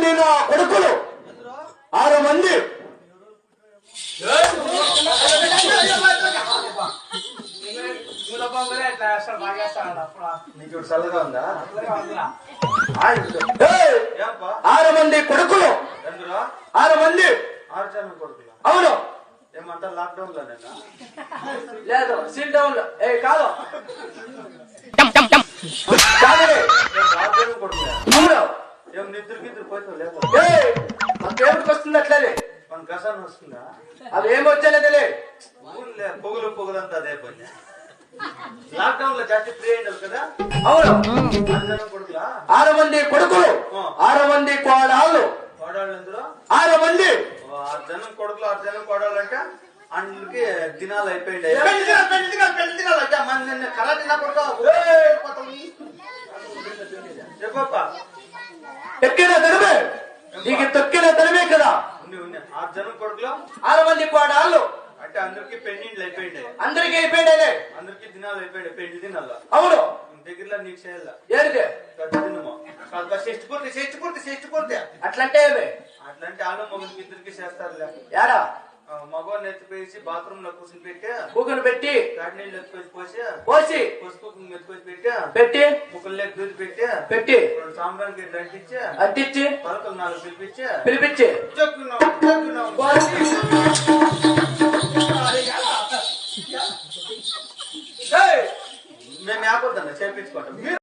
మంది నా కొడుకులు 6 మంది నీకు చల్లగా ఉందా? 6 మంది కొడుకులు 6 మంది 6 జనం కొడుకులు. అవును. ఏమంటా లాక్డౌన్ లో నేనా? లేదు సీల్ డౌన్ లో కాదు 6 జనం కొడుకులే. అవును. ఏం నిద్రకిద్దరు పోతావు లేదు? మాకేమిటికి వస్తుంది అట్లనే మన కసాన్ని వస్తుందా? అది ఏమి వచ్చేలేదులే. ఊర్లే పొగులంతా అదే పని. లాక్డౌన్ లో జాస్తి ఫ్రీ అయింది కదా. అవును. 6 జనం కొడుకులా? 6 మంది కొడుకులు 6 మంది కోడళ్ళు కోడళ్ళు ఎందులో? 6 మంది. 6 జనం కొడుకులు 6 జనం కోడళ్ళు అంటే అందుకే దినాలు అయిపోయింది. చెప్పప్ప ఎక్కిన తనమే నీకు తొక్కిన తనమే కదా. 6 జనం కొడుకులు 6 మంది కోడళ్ళు అంటే అందరికి పెళ్లిళ్ళు అయిపోయింది. అందరికీ అయిపోయిండే. అందరికి దినాలు అయిపోయింది. పెళ్లి దినాలు అవును. దగ్గరలో నీకు చేయాల ఏంటి షష్టి పూర్తి అట్లంటే ఏమి అట్లంటే ఆలు మగనికి ఇద్దరికి చేస్తారులే. యాడా మగవాడిని ఎత్తిపోసి బాత్రూమ్ లో కూర్చుని పెట్టి కూకుని పెట్టి కాటి నీళ్ళు ఎత్తుకొచ్చి పోసి పసుపు ఎత్తుకొచ్చి పెట్టి పెట్టి ముక్కలు దూది పెట్టి పెట్టి 2 సాంబ్రానికి అంటించి అంటించి పలకలు 4 పిలిపించి పిలిపించి మేము యాపొద్దన్న చేపించుకుంటాం.